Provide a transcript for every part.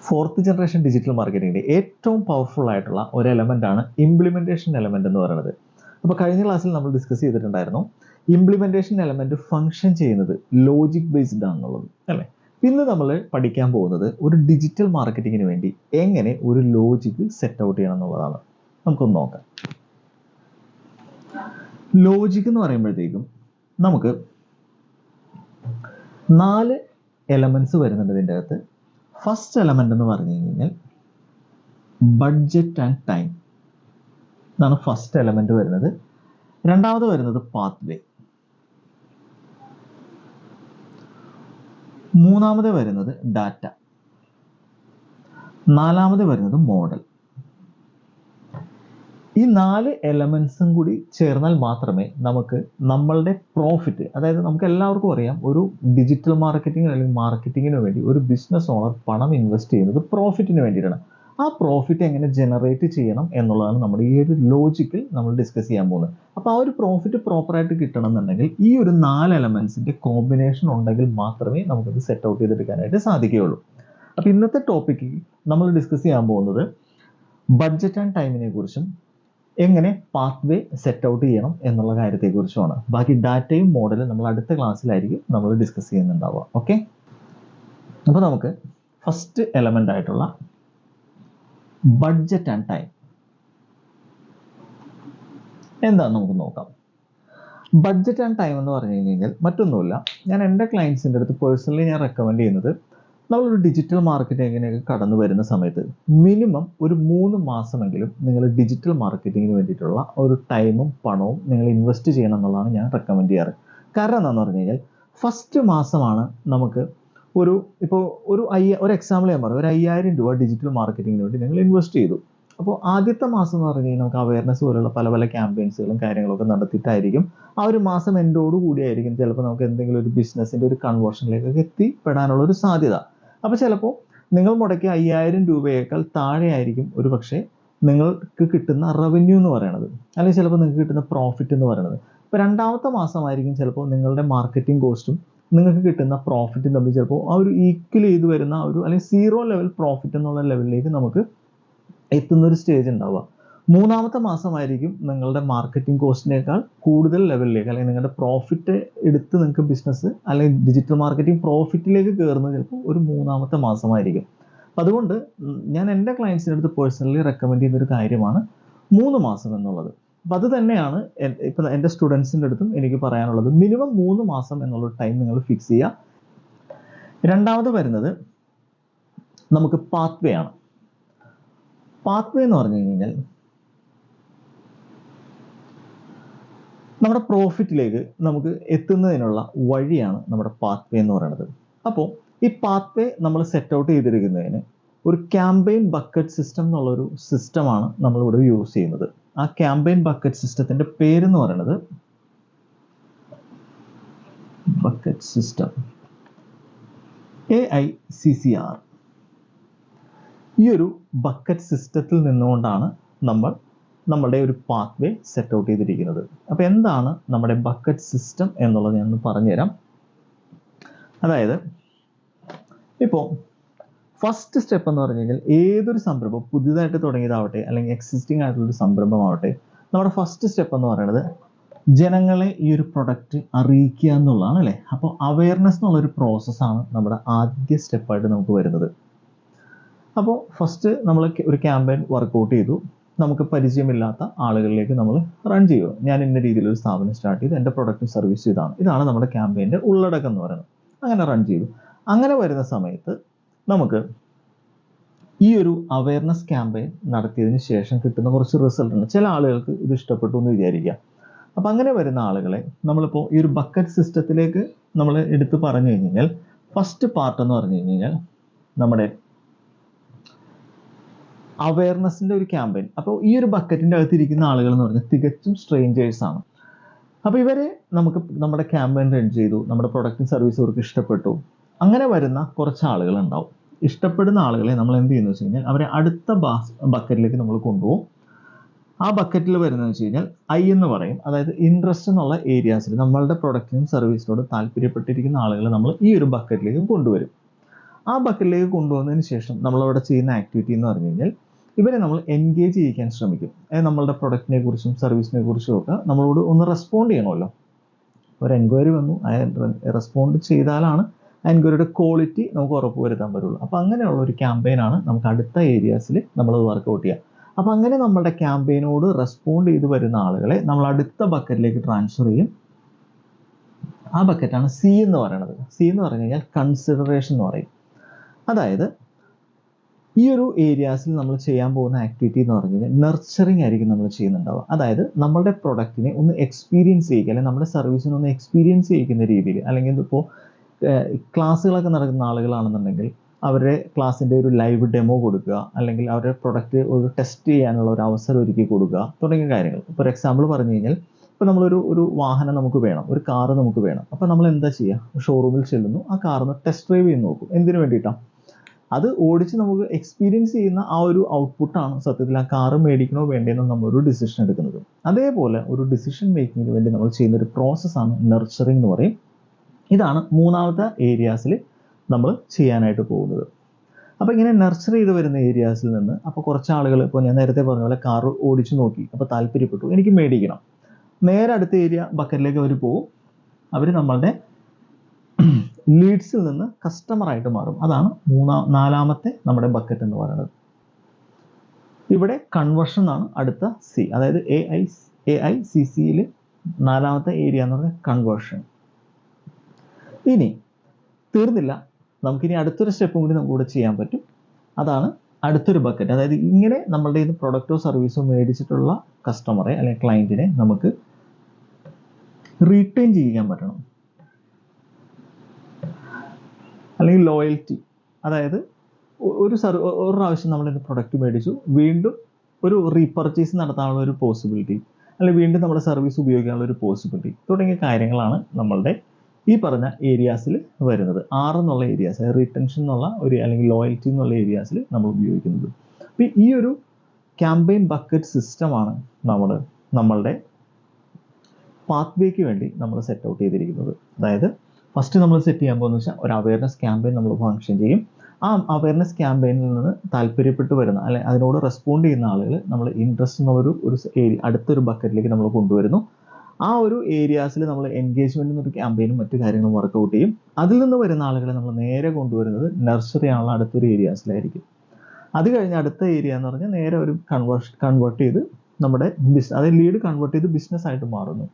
Fourth generation digital മാർക്കറ്റിംഗിൻ്റെ ഏറ്റവും powerful ആയിട്ടുള്ള ഒരു എലമെൻ്റാണ് ഇംപ്ലിമെൻറ്റേഷൻ എലമെൻ്റ് എന്ന് പറയുന്നത്. അപ്പോൾ കഴിഞ്ഞ ക്ലാസ്സിൽ നമ്മൾ ഡിസ്കസ് ചെയ്തിട്ടുണ്ടായിരുന്നു ഇംപ്ലിമെൻറ്റേഷൻ എലമെൻ്റ് ഫംഗ്ഷൻ ചെയ്യുന്നത് ലോജിക് ബേസ്ഡ് ആണെന്നുള്ളത് അല്ലേ. ഇന്ന് നമ്മൾ പഠിക്കാൻ പോകുന്നത് ഒരു ഡിജിറ്റൽ മാർക്കറ്റിങ്ങിന് വേണ്ടി എങ്ങനെ ഒരു ലോജിക് സെറ്റ് ഔട്ട് ചെയ്യണം എന്നുള്ളതാണ്. നമുക്കൊന്ന് നോക്കാം. ലോജിക് എന്ന് പറയുമ്പോഴത്തേക്കും നമുക്ക് 4 എലമെന്റ്സ് വരുന്നുണ്ട് ഇതിൻ്റെ അകത്ത്. ഫസ്റ്റ് എലമെന്റ് എന്ന് പറഞ്ഞു കഴിഞ്ഞാൽ ബഡ്ജറ്റ് ആൻഡ് ടൈം എന്നാണ് ഫസ്റ്റ് എലമെന്റ് വരുന്നത്. രണ്ടാമത് വരുന്നത് പാത്ത് വേ, മൂന്നാമത് വരുന്നത് ഡാറ്റ, നാലാമത് വരുന്നത് മോഡൽ. ഈ 4 എലമെന്റ്സും കൂടി ചേർന്നാൽ മാത്രമേ നമുക്ക് നമ്മളുടെ പ്രോഫിറ്റ്, അതായത് നമുക്ക് എല്ലാവർക്കും അറിയാം ഒരു ഡിജിറ്റൽ മാർക്കറ്റിംഗ് അല്ലെങ്കിൽ മാർക്കറ്റിങ്ങിന് വേണ്ടി ഒരു ബിസിനസ് ഓണർ പണം ഇൻവെസ്റ്റ് ചെയ്യുന്നത് പ്രോഫിറ്റിന് വേണ്ടിയിട്ടാണ്. ആ പ്രോഫിറ്റ് എങ്ങനെ ജനറേറ്റ് ചെയ്യണം എന്നുള്ളതാണ് നമ്മുടെ ഈ ഒരു ലോജിക്കിൽ നമ്മൾ ഡിസ്കസ് ചെയ്യാൻ പോകുന്നത്. അപ്പോൾ ആ ഒരു പ്രോഫിറ്റ് പ്രോപ്പറായിട്ട് കിട്ടണം എന്നുണ്ടെങ്കിൽ ഈ ഒരു 4 എലമെന്റ്സിന്റെ കോമ്പിനേഷൻ ഉണ്ടെങ്കിൽ മാത്രമേ നമുക്കത് സെറ്റ് ഔട്ട് ചെയ്തെടുക്കാനായിട്ട് സാധിക്കുകയുള്ളൂ. അപ്പോൾ ഇന്നത്തെ ടോപ്പിക്കിൽ നമ്മൾ ഡിസ്കസ് ചെയ്യാൻ പോകുന്നത് ബഡ്ജറ്റ് ആൻഡ് ടൈമിനെ കുറിച്ചും എങ്ങനെ പാത്ത് വേ സെറ്റ് ഔട്ട് ചെയ്യണം എന്നുള്ള കാര്യത്തെക്കുറിച്ചുമാണ്. ബാക്കി ഡാറ്റയും മോഡലും നമ്മൾ അടുത്ത ക്ലാസ്സിലായിരിക്കും നമ്മൾ ഡിസ്കസ് ചെയ്യുന്നുണ്ടാവുക. ഓക്കെ, അപ്പോൾ നമുക്ക് ഫസ്റ്റ് എലമെന്റ് ആയിട്ടുള്ള ബഡ്ജറ്റ് ആൻഡ് ടൈം എന്താണെന്ന് നമുക്ക് നോക്കാം. ബഡ്ജറ്റ് ആൻഡ് ടൈം എന്ന് പറഞ്ഞു കഴിഞ്ഞാൽ മറ്റൊന്നുമില്ല, ഞാൻ എൻ്റെ ക്ലയൻസിൻ്റെ അടുത്ത് പേഴ്സണലി ഞാൻ റെക്കമെൻഡ് ചെയ്യുന്നത് നമ്മളൊരു ഡിജിറ്റൽ മാർക്കറ്റിങ്ങിനൊക്കെ കടന്നു വരുന്ന സമയത്ത് മിനിമം ഒരു 3 മാസമെങ്കിലും നിങ്ങൾ ഡിജിറ്റൽ മാർക്കറ്റിങ്ങിന് വേണ്ടിയിട്ടുള്ള ഒരു ടൈമും പണവും നിങ്ങൾ ഇൻവെസ്റ്റ് ചെയ്യണം എന്നുള്ളതാണ് ഞാൻ റെക്കമെൻഡ് ചെയ്യാറ്. കാരണം എന്താണെന്ന് പറഞ്ഞു കഴിഞ്ഞാൽ ഫസ്റ്റ് മാസമാണ് നമുക്ക് ഒരു എക്സാമ്പിൾ ഞാൻ പറയാം, ഒരു 5000 രൂപ ഡിജിറ്റൽ മാർക്കറ്റിങ്ങിന് വേണ്ടി നിങ്ങൾ ഇൻവെസ്റ്റ് ചെയ്തു. അപ്പോൾ ആദ്യത്തെ മാസം എന്ന് പറഞ്ഞു കഴിഞ്ഞാൽ നമുക്ക് അവയർനെസ് പോലുള്ള പല പല ക്യാമ്പയിൻസുകളും കാര്യങ്ങളൊക്കെ നടത്തിയിട്ടായിരിക്കും ആ ഒരു മാസം എൻഡോട് കൂടിയായിരിക്കും ചിലപ്പോൾ നമുക്ക് എന്തെങ്കിലും ഒരു ബിസിനസ്സിൻ്റെ ഒരു കൺവേർഷനിലേക്കൊക്കെ എത്തിപ്പെടാനുള്ള ഒരു സാധ്യത. അപ്പോൾ ചിലപ്പോൾ നിങ്ങൾ മുടക്കിയ 5000 രൂപയേക്കാൾ താഴെ ആയിരിക്കും ഒരു പക്ഷേ നിങ്ങൾക്ക് കിട്ടുന്ന റവന്യൂ എന്ന് പറയുന്നത്, അല്ലെങ്കിൽ ചിലപ്പോൾ നിങ്ങൾക്ക് കിട്ടുന്ന പ്രോഫിറ്റ് എന്ന് പറയുന്നത്. ഇപ്പോൾ രണ്ടാമത്തെ മാസമായിരിക്കും ചിലപ്പോൾ നിങ്ങളുടെ മാർക്കറ്റിംഗ് കോസ്റ്റും നിങ്ങൾക്ക് കിട്ടുന്ന പ്രോഫിറ്റും തമ്മിൽ ചിലപ്പോൾ ആ ഒരു ഈക്വൽ ചെയ്ത് വരുന്ന അല്ലെങ്കിൽ 0 ലെവൽ പ്രോഫിറ്റ് എന്നുള്ള ലെവലിലേക്ക് നമുക്ക് എത്തുന്ന ഒരു സ്റ്റേജ് ഉണ്ടാവുക. മൂന്നാമത്തെ മാസമായിരിക്കും നിങ്ങളുടെ മാർക്കറ്റിംഗ് കോസ്റ്റിനേക്കാൾ കൂടുതൽ ലെവലിലേക്ക്, അല്ലെങ്കിൽ നിങ്ങളുടെ പ്രോഫിറ്റ് എടുത്ത് നിങ്ങൾക്ക് ബിസിനസ് അല്ലെങ്കിൽ ഡിജിറ്റൽ മാർക്കറ്റിംഗ് പ്രോഫിറ്റിലേക്ക് കയറുന്നത് ചിലപ്പോൾ ഒരു 3ാമത്തെ മാസമായിരിക്കും. അപ്പം അതുകൊണ്ട് ഞാൻ എൻ്റെ ക്ലയൻസിൻ്റെ അടുത്ത് പേഴ്സണലി റെക്കമെൻഡ് ചെയ്യുന്ന ഒരു കാര്യമാണ് 3 മാസം എന്നുള്ളത്. അപ്പം അത് തന്നെയാണ് ഇപ്പം എൻ്റെ സ്റ്റുഡൻസിൻ്റെ അടുത്തും എനിക്ക് പറയാനുള്ളത്. മിനിമം 3 മാസം എന്നുള്ള ടൈം നിങ്ങൾ ഫിക്സ് ചെയ്യുക. രണ്ടാമത് വരുന്നത് നമുക്ക് പാത്ത് വേ ആണ്. പാത്ത് വേ എന്ന് പറഞ്ഞു കഴിഞ്ഞാൽ നമ്മുടെ പ്രോഫിറ്റിലേക്ക് നമുക്ക് എത്തുന്നതിനുള്ള വഴിയാണ് നമ്മുടെ പാത്ത് വേ എന്ന് പറയുന്നത്. അപ്പോൾ ഈ പാത്ത് വേ നമ്മൾ സെറ്റ് ഔട്ട് ചെയ്തിരിക്കുന്നതിന് ഒരു ക്യാമ്പയിൻ ബക്കറ്റ് സിസ്റ്റം എന്നുള്ളൊരു സിസ്റ്റമാണ് നമ്മളിവിടെ യൂസ് ചെയ്യുന്നത്. ആ ക്യാമ്പയിൻ ബക്കറ്റ് സിസ്റ്റത്തിൻ്റെ പേരെന്ന് പറയുന്നത് ബക്കറ്റ് സിസ്റ്റം, AICCR. ഈ ഒരു ബക്കറ്റ് സിസ്റ്റത്തിൽ നിന്നുകൊണ്ടാണ് നമ്മളുടെ ഒരു പാത്ത് വേ സെറ്റ് ഔട്ട് ചെയ്തിരിക്കുന്നത്. അപ്പോൾ എന്താണ് നമ്മുടെ ബക്കറ്റ് സിസ്റ്റം എന്നുള്ളത് ഞാൻ പറഞ്ഞുതരാം. അതായത് ഇപ്പോൾ ഫസ്റ്റ് സ്റ്റെപ്പ് എന്ന് പറഞ്ഞു കഴിഞ്ഞാൽ ഏതൊരു സംരംഭം പുതിയതായിട്ട് തുടങ്ങിയതാവട്ടെ അല്ലെങ്കിൽ എക്സിസ്റ്റിംഗ് ആയിട്ടുള്ളൊരു സംരംഭമാവട്ടെ, നമ്മുടെ ഫസ്റ്റ് സ്റ്റെപ്പ് എന്ന് പറയുന്നത് ജനങ്ങളെ ഈ ഒരു പ്രൊഡക്റ്റ് അറിയിക്കുക എന്നുള്ളതാണ് അല്ലേ. അപ്പോൾ അവയർനെസ് എന്നുള്ളൊരു പ്രോസസ്സാണ് നമ്മുടെ ആദ്യ സ്റ്റെപ്പായിട്ട് നമുക്ക് വരുന്നത്. അപ്പോൾ ഫസ്റ്റ് നമ്മൾ ഒരു ക്യാമ്പയിൻ വർക്കൗട്ട് ചെയ്തു, നമുക്ക് പരിചയമില്ലാത്ത ആളുകളിലേക്ക് നമ്മൾ റൺ ചെയ്യുക. ഞാൻ ഇന്ന രീതിയിലൊരു സ്ഥാപനം സ്റ്റാർട്ട് ചെയ്തു, എൻ്റെ പ്രൊഡക്റ്റും സർവീസും ഇതാണ് നമ്മുടെ ക്യാമ്പയിൻ്റെ ഉള്ളടക്കം എന്ന് പറയുന്നത്. അങ്ങനെ റൺ ചെയ്തു. അങ്ങനെ വരുന്ന സമയത്ത് നമുക്ക് ഈ ഒരു അവയർനെസ് ക്യാമ്പയിൻ നടത്തിയതിന് ശേഷം കിട്ടുന്ന കുറച്ച് റിസൾട്ട് ഉണ്ട്. ചില ആളുകൾക്ക് ഇത് ഇഷ്ടപ്പെട്ടു എന്ന് വിചാരിക്കുക. അപ്പം അങ്ങനെ വരുന്ന ആളുകളെ നമ്മളിപ്പോൾ ഈ ഒരു ബക്കറ്റ് സിസ്റ്റത്തിലേക്ക് നമ്മൾ എടുത്ത് പറഞ്ഞു കഴിഞ്ഞാൽ ഫസ്റ്റ് പാർട്ട് എന്ന് പറഞ്ഞു കഴിഞ്ഞാൽ നമ്മുടെ അവയർനെസ്സിൻ്റെ ഒരു ക്യാമ്പയിൻ. അപ്പോൾ ഈ ഒരു ബക്കറ്റിൻ്റെ അകത്തിരിക്കുന്ന ആളുകൾ എന്ന് പറഞ്ഞാൽ തികച്ചും സ്ട്രേഞ്ചേഴ്സ് ആണ്. അപ്പോൾ ഇവരെ നമുക്ക് നമ്മുടെ ക്യാമ്പയിൻ റൺ ചെയ്തു, നമ്മുടെ പ്രൊഡക്റ്റും സർവീസും അവർക്ക് ഇഷ്ടപ്പെട്ടു. അങ്ങനെ വരുന്ന കുറച്ച് ആളുകൾ ഉണ്ടാവും. ഇഷ്ടപ്പെടുന്ന ആളുകളെ നമ്മൾ എന്ത് ചെയ്യുന്നു വെച്ച് കഴിഞ്ഞാൽ അവരെ അടുത്ത ബക്കറ്റിലേക്ക് നമ്മൾ കൊണ്ടുപോകും. ആ ബക്കറ്റിൽ വരുന്നതെന്ന് വെച്ച് കഴിഞ്ഞാൽ I എന്ന് പറയും, അതായത് ഇൻട്രസ്റ്റ് എന്നുള്ള ഏരിയാസിൽ നമ്മളുടെ പ്രൊഡക്റ്റിനും സർവീസിനോട് താല്പര്യപ്പെട്ടിരിക്കുന്ന ആളുകളെ നമ്മൾ ഈ ഒരു ബക്കറ്റിലേക്ക് കൊണ്ടുവരും. ആ ബക്കറ്റിലേക്ക് കൊണ്ടുവന്നതിന് ശേഷം നമ്മളവിടെ ചെയ്യുന്ന ആക്ടിവിറ്റി എന്ന് പറഞ്ഞു കഴിഞ്ഞാൽ ഇവരെ നമ്മൾ എൻഗേജ് ചെയ്യിക്കാൻ ശ്രമിക്കും. നമ്മളുടെ പ്രൊഡക്റ്റിനെ കുറിച്ചും സർവീസിനെ കുറിച്ചും ഒക്കെ നമ്മളോട് ഒന്ന് റെസ്പോണ്ട് ചെയ്യണമല്ലോ. ഒരു എൻക്വയറി വന്നു, റെസ്പോണ്ട് ചെയ്താലാണ് ആ എൻക്വയറിയുടെ ക്വാളിറ്റി നമുക്ക് ഉറപ്പ് വരുത്താൻ പറ്റുള്ളൂ. അപ്പോൾ അങ്ങനെയുള്ള ഒരു ക്യാമ്പയിനാണ് നമുക്ക് അടുത്ത ഏരിയാസിൽ നമ്മളത് വർക്കൗട്ട് ചെയ്യുക. അപ്പോൾ അങ്ങനെ നമ്മളുടെ ക്യാമ്പയിനോട് റെസ്പോണ്ട് ചെയ്ത് വരുന്ന ആളുകളെ നമ്മൾ അടുത്ത ബക്കറ്റിലേക്ക് ട്രാൻസ്ഫർ ചെയ്യും. ആ ബക്കറ്റാണ് സി എന്ന് പറയുന്നത്. സി എന്ന് പറഞ്ഞു കഴിഞ്ഞാൽ കൺസിഡറേഷൻ എന്ന് പറയും. അതായത് ഈ ഒരു ഏരിയാസിൽ നമ്മൾ ചെയ്യാൻ പോകുന്ന ആക്ടിവിറ്റി എന്ന് പറഞ്ഞു കഴിഞ്ഞാൽ നർച്ചറിങ് ആയിരിക്കും നമ്മൾ ചെയ്യുന്നുണ്ടാവുക. അതായത് നമ്മളുടെ പ്രൊഡക്റ്റിനെ ഒന്ന് എക്സ്പീരിയൻസ് ചെയ്യിക്കുക, അല്ലെങ്കിൽ നമ്മുടെ സർവീസിനെ ഒന്ന് എക്സ്പീരിയൻസ് ചെയ്യിക്കുന്ന രീതിയിൽ, അല്ലെങ്കിൽ ഇപ്പോൾ ക്ലാസ്സുകളൊക്കെ നടക്കുന്ന ആളുകളാണെന്നുണ്ടെങ്കിൽ അവരുടെ ക്ലാസ്സിൻ്റെ ഒരു ലൈവ് ഡെമോ കൊടുക്കുക, അല്ലെങ്കിൽ അവരുടെ പ്രൊഡക്റ്റ് ഒരു ടെസ്റ്റ് ചെയ്യാനുള്ള ഒരു അവസരം ഒരുക്കി കൊടുക്കുക തുടങ്ങിയ കാര്യങ്ങൾ. ഫോർ എക്സാമ്പിൾ പറഞ്ഞു കഴിഞ്ഞാൽ ഇപ്പോൾ നമ്മളൊരു വാഹനം നമുക്ക് വേണം, ഒരു കാറ് നമുക്ക് വേണം. അപ്പോൾ നമ്മൾ എന്താ ചെയ്യുക? ഷോറൂമിൽ ചെല്ലുന്നു, ആ കാറിന് ടെസ്റ്റ് ഡ്രൈവ് ചെയ്ത് നോക്കും. എന്തിനു വേണ്ടിയിട്ടാണ്? അത് ഓടിച്ച് നമുക്ക് എക്സ്പീരിയൻസ് ചെയ്യുന്ന ആ ഒരു ഔട്ട്പുട്ടാണ് സത്യത്തിൽ ആ കാറ് മേടിക്കണോ വേണ്ടേന്നോ നമ്മളൊരു ഡിസിഷൻ എടുക്കുന്നത്. അതേപോലെ ഒരു ഡിസിഷൻ മേക്കിങ്ങിന് വേണ്ടി നമ്മൾ ചെയ്യുന്ന ഒരു പ്രോസസ്സാണ് നർച്ചറിങ് എന്ന് പറയും. ഇതാണ് മൂന്നാമത്തെ ഏരിയാസിൽ നമ്മൾ ചെയ്യാനായിട്ട് പോകുന്നത്. അപ്പോൾ ഇങ്ങനെ നർച്ചർ ചെയ്ത് വരുന്ന ഏരിയാസിൽ നിന്ന് അപ്പോൾ കുറച്ച് ആളുകൾ, ഇപ്പോൾ ഞാൻ നേരത്തെ പറഞ്ഞ പോലെ കാറ് ഓടിച്ചു നോക്കി, അപ്പോൾ താല്പര്യപ്പെട്ടു, എനിക്ക് മേടിക്കണം. നേരെ അടുത്ത ഏരിയ ബക്കറ്റിലേക്ക് അവർ പോകും. അവർ നമ്മളുടെ ലീഡ്സിൽ നിന്ന് കസ്റ്റമറായിട്ട് മാറും. അതാണ് നാലാമത്തെ നമ്മുടെ ബക്കറ്റ് എന്ന് പറയുന്നത്. ഇവിടെ കൺവേർഷൻ ആണ് അടുത്ത സി. അതായത് AICCയിൽ നാലാമത്തെ ഏരിയ എന്ന് പറഞ്ഞാൽ കൺവേർഷൻ. ഇനി തീർന്നില്ല, നമുക്കിനി അടുത്തൊരു സ്റ്റെപ്പും കൂടി നമുക്കിവിടെ ചെയ്യാൻ പറ്റും. അതാണ് അടുത്തൊരു ബക്കറ്റ്. അതായത് ഇങ്ങനെ നമ്മളുടെ ഇത് പ്രൊഡക്റ്റോ സർവീസോ മേടിച്ചിട്ടുള്ള കസ്റ്റമറെ അല്ലെങ്കിൽ ക്ലയൻറ്റിനെ നമുക്ക് റീറ്റെയിൻ ചെയ്യാൻ പറ്റണം, അല്ലെങ്കിൽ ലോയൽറ്റി. അതായത് ഒരു പ്രാവശ്യം നമ്മളിത് പ്രൊഡക്റ്റ് മേടിച്ചു, വീണ്ടും ഒരു റീപർച്ചേസ് നടത്താനുള്ള ഒരു പോസിബിലിറ്റി, അല്ലെങ്കിൽ വീണ്ടും നമ്മുടെ സർവീസ് ഉപയോഗിക്കാനുള്ള ഒരു പോസിബിലിറ്റി തുടങ്ങിയ കാര്യങ്ങളാണ് നമ്മളുടെ ഈ പറഞ്ഞ ഏരിയാസിൽ വരുന്നത്. 6 എന്നുള്ള ഏരിയാസ്, റീറ്റൻഷൻ എന്നുള്ള ഒരു അല്ലെങ്കിൽ ലോയൽറ്റി എന്നുള്ള ഏരിയാസിൽ നമ്മൾ ഉപയോഗിക്കുന്നത്. അപ്പോൾ ഈ ഒരു ക്യാമ്പയിൻ ബക്കറ്റ് സിസ്റ്റമാണ് നമ്മളുടെ പാത്വേക്ക് വേണ്ടി നമ്മൾ സെറ്റ് ഔട്ട് ചെയ്തിരിക്കുന്നത്. അതായത് ഫസ്റ്റ് നമ്മൾ സെറ്റ് ചെയ്യാൻ പോകുന്നത് വെച്ചാൽ ഒരു അവയർനെസ് ക്യാമ്പയിൻ നമ്മൾ ഫങ്ഷൻ ചെയ്യും. ആ അവയർനെസ് ക്യാമ്പയിനിൽ നിന്ന് താല്പര്യപ്പെട്ട് വരുന്ന അല്ലെങ്കിൽ അതിനോട് റെസ്പോണ്ട് ചെയ്യുന്ന ആളുകൾ നമ്മൾ ഇൻട്രസ്റ്റ് എന്നുള്ള അടുത്തൊരു ബക്കറ്റിലേക്ക് നമ്മൾ കൊണ്ടുവരുന്നു. ആ ഒരു ഏരിയാസിൽ നമ്മൾ എൻഗേജ്മെന്റ് എന്നൊരു ക്യാമ്പയിനും മറ്റു കാര്യങ്ങളും വർക്കൗട്ട് ചെയ്യും. അതിൽ നിന്ന് വരുന്ന ആളുകളെ നമ്മൾ നേരെ കൊണ്ടുവരുന്നത് നഴ്സറി ചെയ്യാനുള്ള അടുത്തൊരു ഏരിയാസിലായിരിക്കും. അത് കഴിഞ്ഞ് അടുത്ത ഏരിയ എന്ന് പറഞ്ഞാൽ നേരെ ഒരു കൺവേർട്ട് ചെയ്ത് നമ്മുടെ അതായത് ലീഡ് കൺവേർട്ട് ചെയ്ത് ബിസിനസ് ആയിട്ട് മാറുന്നു.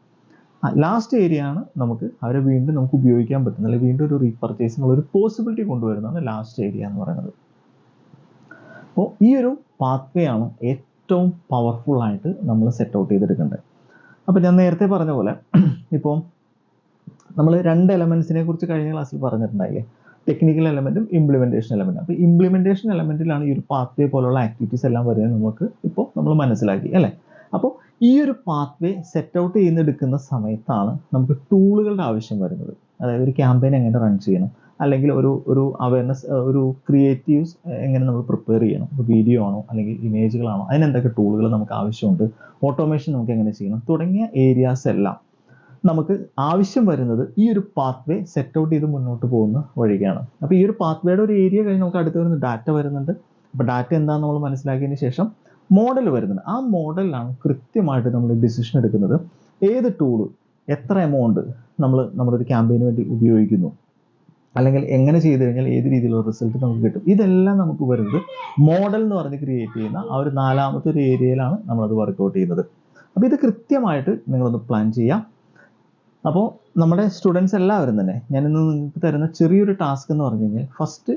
ലാസ്റ്റ് ഏരിയ ആണ് നമുക്ക് അവരെ വീണ്ടും നമുക്ക് ഉപയോഗിക്കാൻ പറ്റുന്ന, അല്ലെങ്കിൽ വീണ്ടും ഒരു റീപർച്ചേസിനുള്ള ഒരു പോസിബിലിറ്റി കൊണ്ടുവരുന്നതാണ് ലാസ്റ്റ് ഏരിയ എന്ന് പറയുന്നത്. അപ്പോൾ ഈ ഒരു പാത്വേ ആണ് ഏറ്റവും പവർഫുൾ ആയിട്ട് നമ്മൾ സെറ്റ് ഔട്ട് ചെയ്തെടുക്കേണ്ടത്. അപ്പോൾ ഞാൻ നേരത്തെ പറഞ്ഞ പോലെ ഇപ്പോൾ നമ്മൾ 2 എലമെന്റ്സിനെ കുറിച്ച് കഴിഞ്ഞ ക്ലാസ്സിൽ പറഞ്ഞിട്ടുണ്ടായില്ലേ, ടെക്നിക്കൽ എലമെന്റും ഇംപ്ലിമെന്റേഷൻ എലമെന്റും. അപ്പോൾ ഇംപ്ലിമെന്റേഷൻ എലമെന്റിലാണ് ഈ ഒരു പാത്വേ പോലുള്ള ആക്ടിവിറ്റീസ് എല്ലാം വരുന്നത് നമുക്ക് ഇപ്പോൾ നമ്മൾ മനസ്സിലാക്കി അല്ലേ. അപ്പോൾ ഈ ഒരു പാത്വേ സെറ്റ് ഔട്ട് ചെയ്തെടുക്കുന്ന സമയത്താണ് നമുക്ക് ടൂളുകളുടെ ആവശ്യം വരുന്നത്. അതായത് ഒരു ക്യാമ്പയിൻ എങ്ങനെ റൺ ചെയ്യണം, അല്ലെങ്കിൽ ഒരു അവയർനെസ്, ഒരു ക്രിയേറ്റീവ്സ് എങ്ങനെ നമ്മൾ പ്രിപ്പയർ ചെയ്യണം, വീഡിയോ ആണോ അല്ലെങ്കിൽ ഇമേജുകളാണോ, അതിനെന്തൊക്കെ ടൂളുകൾ നമുക്ക് ആവശ്യമുണ്ട്, ഓട്ടോമേഷൻ നമുക്ക് എങ്ങനെ ചെയ്യണം തുടങ്ങിയ ഏരിയാസ് എല്ലാം നമുക്ക് ആവശ്യം വരുന്നത് ഈ ഒരു പാത്വേ സെറ്റ് ഔട്ട് ചെയ്ത് മുന്നോട്ട് പോകുന്ന വഴിയാണ്. അപ്പോൾ ഈ ഒരു പാത്വേയുടെ ഒരു ഏരിയ കഴിഞ്ഞ് നമുക്ക് അടുത്ത് വരുന്ന ഡാറ്റ വരുന്നുണ്ട്. അപ്പോൾ ഡാറ്റ എന്താണെന്ന് നമ്മൾ മനസ്സിലാക്കിയതിന് ശേഷം മോഡൽ വരുന്നുണ്ട്. ആ മോഡലിലാണ് കൃത്യമായിട്ട് നമ്മൾ ഡിസിഷൻ എടുക്കുന്നത്. ഏത് ടൂള്, എത്ര എമൗണ്ട് നമ്മളൊരു ക്യാമ്പയിന് വേണ്ടി ഉപയോഗിക്കുന്നു, അല്ലെങ്കിൽ എങ്ങനെ ചെയ്തു കഴിഞ്ഞാൽ ഏത് രീതിയിലുള്ള റിസൾട്ട് നമുക്ക് കിട്ടും. ഇതെല്ലാം നമുക്ക് വരുന്നത് മോഡൽ എന്ന് പറഞ്ഞ് ക്രിയേറ്റ് ചെയ്യുന്ന ആ ഒരു 4ാമത്തെ ഒരു ഏരിയയിലാണ് നമ്മളത് വർക്കൗട്ട് ചെയ്യുന്നത്. അപ്പോൾ ഇത് കൃത്യമായിട്ട് നിങ്ങളൊന്ന് പ്ലാൻ ചെയ്യാം. അപ്പോൾ നമ്മുടെ സ്റ്റുഡൻസ് എല്ലാവരും തന്നെ ഞാനിന്ന് നിങ്ങൾക്ക് തരുന്ന ചെറിയൊരു ടാസ്ക് എന്ന് പറഞ്ഞു കഴിഞ്ഞാൽ, ഫസ്റ്റ്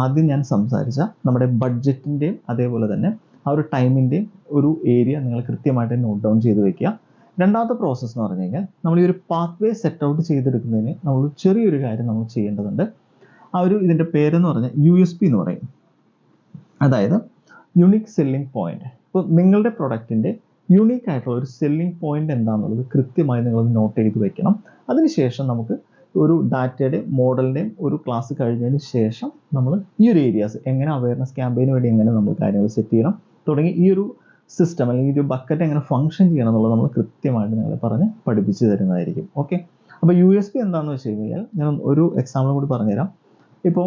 ആദ്യം ഞാൻ സംസാരിച്ച നമ്മുടെ ബഡ്ജറ്റിൻ്റെയും അതേപോലെ തന്നെ ആ ഒരു ടൈമിൻ്റെയും ഒരു ഏരിയ നിങ്ങൾ കൃത്യമായിട്ട് നോട്ട് ഡൗൺ ചെയ്ത് വെക്കുക. രണ്ടാമത്തെ പ്രോസസ്സ് എന്ന് പറഞ്ഞു കഴിഞ്ഞാൽ, നമ്മൾ ഈ ഒരു പാത്വേ സെറ്റ് ഔട്ട് ചെയ്തെടുക്കുന്നതിന് നമ്മൾ ചെറിയൊരു കാര്യം നമ്മൾ ചെയ്യേണ്ടതുണ്ട്. ഇതിൻ്റെ പേരെന്ന് പറഞ്ഞാൽ USP എന്ന് പറയും. അതായത് യുണീക്ക് സെല്ലിംഗ് പോയിന്റ്. ഇപ്പോൾ നിങ്ങളുടെ പ്രൊഡക്റ്റിൻ്റെ യുണീക്ക് ആയിട്ടുള്ള ഒരു സെല്ലിംഗ് പോയിന്റ് എന്താണെന്നുള്ളത് കൃത്യമായി നിങ്ങളത് നോട്ട് ചെയ്ത് വെക്കണം. അതിനുശേഷം നമുക്ക് ഒരു ഡാറ്റയുടെയും മോഡലിൻ്റെയും ഒരു ക്ലാസ് കഴിഞ്ഞതിന് ശേഷം നമ്മൾ ഈ ഒരു ഏരിയാസ് എങ്ങനെ അവയർനെസ് ക്യാമ്പയിന് വേണ്ടി എങ്ങനെ നമ്മൾ കാര്യങ്ങൾ സെറ്റ് ചെയ്യണം തുടങ്ങി ഈ ഒരു സിസ്റ്റം അല്ലെങ്കിൽ ഒരു ബക്കറ്റ് എങ്ങനെ ഫംഗ്ഷൻ ചെയ്യണം എന്നുള്ളത് നമ്മൾ കൃത്യമായിട്ട് നിങ്ങളെ പറഞ്ഞ് പഠിപ്പിച്ച് തരുന്നതായിരിക്കും. ഓക്കെ. അപ്പോൾ USP എന്താണെന്ന് വെച്ച് കഴിഞ്ഞാൽ ഞാൻ ഒരു എക്സാമ്പിൾ കൂടി പറഞ്ഞുതരാം. ഇപ്പോൾ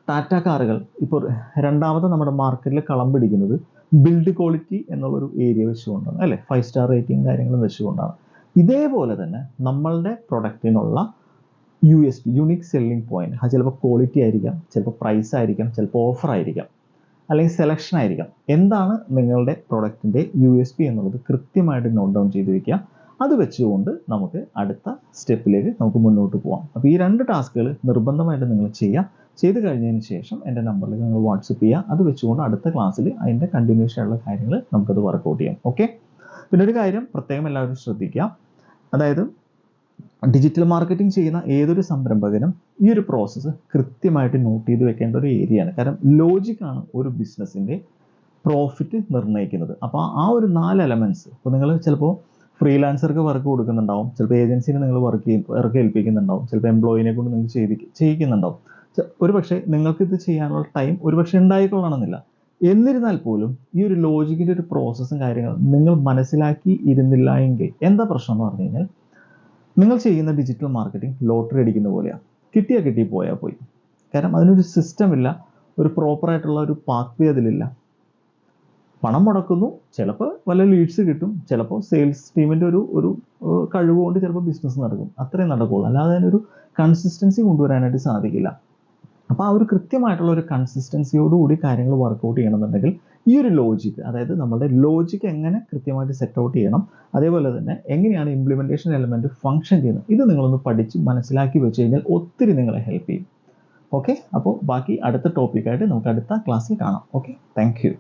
ടാറ്റ കാറുകൾ ഇപ്പോൾ രണ്ടാമത്തെ നമ്മുടെ മാർക്കറ്റിൽ കളം പിടിക്കുന്നത് ബിൽഡ് ക്വാളിറ്റി എന്നുള്ളൊരു ഏരിയ വെച്ചുകൊണ്ടാണ്, അല്ലേ? 5 സ്റ്റാർ റേറ്റിംഗ് കാര്യങ്ങളും വെച്ചുകൊണ്ടാണ്. ഇതേപോലെ തന്നെ നമ്മളുടെ പ്രൊഡക്റ്റിനുള്ള USP, യുണീക്ക് സെല്ലിംഗ് പോയിന്റ്, അത് ചിലപ്പോൾ ക്വാളിറ്റി ആയിരിക്കാം, ചിലപ്പോൾ പ്രൈസ് ആയിരിക്കാം, ചിലപ്പോൾ ഓഫർ ആയിരിക്കാം, അല്ലെങ്കിൽ സെലക്ഷൻ ആയിരിക്കാം. എന്താണ് നിങ്ങളുടെ പ്രൊഡക്റ്റിൻ്റെ USP എന്നുള്ളത് കൃത്യമായിട്ട് നോട്ട് ഡൗൺ ചെയ്ത് വെക്കുക. അത് വെച്ചുകൊണ്ട് നമുക്ക് അടുത്ത സ്റ്റെപ്പിലേക്ക് നമുക്ക് മുന്നോട്ട് പോകാം. അപ്പോൾ ഈ 2 ടാസ്കുകൾ നിർബന്ധമായിട്ട് നിങ്ങൾ ചെയ്യുക. ചെയ്ത് കഴിഞ്ഞതിന് ശേഷം എൻ്റെ നമ്പറിലേക്ക് നിങ്ങൾ വാട്സപ്പ് ചെയ്യുക. അത് വെച്ചുകൊണ്ട് അടുത്ത ക്ലാസ്സിൽ അതിൻ്റെ കണ്ടിന്യൂഷൻ ആയിട്ടുള്ള കാര്യങ്ങൾ നമുക്കത് വർക്കൗട്ട് ചെയ്യാം. ഓക്കെ. പിന്നെ ഒരു കാര്യം പ്രത്യേകം എല്ലാവരും ശ്രദ്ധിക്കുക, അതായത് ഡിജിറ്റൽ മാർക്കറ്റിംഗ് ചെയ്യുന്ന ഏതൊരു സംരംഭകനും ഈ ഒരു പ്രോസസ്സ് കൃത്യമായിട്ട് നോട്ട് ചെയ്ത് വെക്കേണ്ട ഒരു ഏരിയയാണ്. കാരണം ലോജിക്കാണ് ഒരു ബിസിനസ്സിൻ്റെ പ്രോഫിറ്റ് നിർണ്ണയിക്കുന്നത്. അപ്പോൾ ആ ഒരു 4 എലമെൻറ്റ്സ്, ഇപ്പോൾ നിങ്ങൾ ചിലപ്പോൾ ഫ്രീലാൻസർക്ക് വർക്ക് കൊടുക്കുന്നുണ്ടാവും, ചിലപ്പോൾ ഏജൻസിനെ നിങ്ങൾ വർക്ക് ഏൽപ്പിക്കുന്നുണ്ടാവും, ചിലപ്പോൾ എംപ്ലോയിനെ കൊണ്ട് നിങ്ങൾ ചെയ്യിക്കുന്നുണ്ടാവും. ഒരു പക്ഷേ നിങ്ങൾക്കിത് ചെയ്യാനുള്ള ടൈം ഒരുപക്ഷെ ഉണ്ടായിക്കൊള്ളണമെന്നില്ല. എന്നിരുന്നാൽ പോലും ഈ ഒരു ലോജിക്കിൻ്റെ ഒരു പ്രോസസ്സും കാര്യങ്ങളും നിങ്ങൾ മനസ്സിലാക്കി ഇരുന്നില്ല എങ്കിൽ എന്താ പ്രശ്നം എന്ന് പറഞ്ഞു കഴിഞ്ഞാൽ, നിങ്ങൾ ചെയ്യുന്ന ഡിജിറ്റൽ മാർക്കറ്റിംഗ് ലോട്ടറി അടിക്കുന്ന പോലെയാണ്. കിട്ടി പോയാൽ പോയി. കാരണം അതിനൊരു സിസ്റ്റം ഇല്ല, ഒരു പ്രോപ്പറായിട്ടുള്ള ഒരു പാത്വേ അതിലില്ല. പണം മുടക്കുന്നു, ചിലപ്പോൾ വല്ല ലീഡ്സ് കിട്ടും, ചിലപ്പോൾ സെയിൽസ് ടീമിൻ്റെ ഒരു കഴിവുകൊണ്ട് ചിലപ്പോൾ ബിസിനസ് നടക്കും, അത്രയും നടക്കുള്ളൂ. അല്ലാതെ അതിനൊരു കൺസിസ്റ്റൻസി കൊണ്ടുവരാനായിട്ട് സാധിക്കില്ല. അപ്പോൾ ആ ഒരു കൃത്യമായിട്ടുള്ള ഒരു കൺസിസ്റ്റൻസിയോടുകൂടി കാര്യങ്ങൾ വർക്കൗട്ട് ചെയ്യണമെന്നുണ്ടെങ്കിൽ ഈ ഒരു ലോജിക്ക്, അതായത് നമ്മുടെ ലോജിക്ക് എങ്ങനെ കൃത്യമായിട്ട് സെറ്റ് ഔട്ട് ചെയ്യണം, അതേപോലെ തന്നെ എങ്ങനെയാണ് ഇംപ്ലിമെൻറ്റേഷൻ എലമെൻറ്റ് ഫംഗ്ഷൻ ചെയ്യുന്നത്, ഇത് നിങ്ങളൊന്ന് പഠിച്ച് മനസ്സിലാക്കി വെച്ച് കഴിഞ്ഞാൽ ഒത്തിരി നിങ്ങളെ ഹെൽപ്പ് ചെയ്യും. ഓക്കെ. അപ്പോൾ ബാക്കി അടുത്ത ടോപ്പിക്കായിട്ട് നമുക്ക് അടുത്ത ക്ലാസ്സിൽ കാണാം. Okay, thank you.